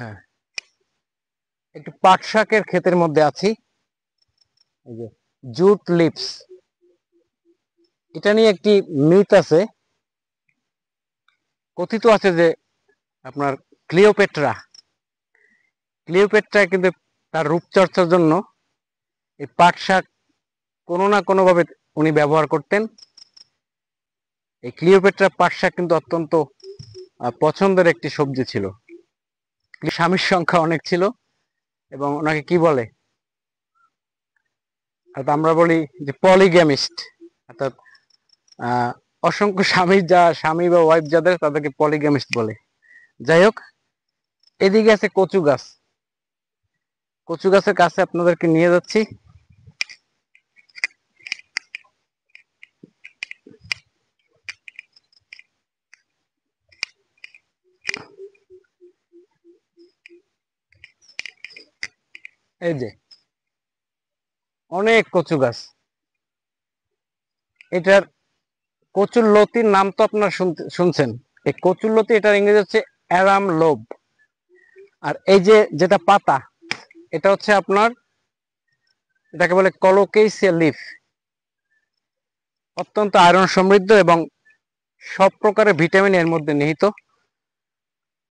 হ্যাঁ, একটু পাট শাকের ক্ষেতের মধ্যে আছি। এই যে জুট লিপস, এটা নিয়ে একটি মিথ আছে। কথিত আছে যে আপনার ক্লিওপেট্রা ক্লিওপেট্রা কিন্তু তার রূপচর্চার জন্য এই পাট শাক কোনো না কোনো ভাবে উনি ব্যবহার করতেন। এই ক্লিওপেট্রা পাট শাক কিন্তু অত্যন্ত পছন্দের একটি সবজি ছিল। স্বামীর সংখ্যা অনেক ছিল এবং ওনাকে কি বলে, অর্থাৎ আমরা বলি যে পলিগ্যামিস্ট, অর্থাৎ অসংখ্য স্বামী বা ওয়াইফ যাদের, তাদেরকে পলিগ্যামিস্ট বলে। যাই হোক, এদিকে আছে কচু গাছ। কচু গাছের কাছে আপনাদেরকে নিয়ে যাচ্ছি। এই যে অনেক কচু গাছ। এটার কচুর লতির নাম তো আপনারা শুনছেন। এই কচুর লতি, এটার ইংরেজি হচ্ছে অ্যারাম লোব। আর এই যে যেটা পাতা, এটা হচ্ছে আপনার, এটাকে বলে কলোকেসিয়া লিফ। অত্যন্ত আয়রন সমৃদ্ধ এবং সব প্রকারের ভিটামিন এর মধ্যে নিহিত।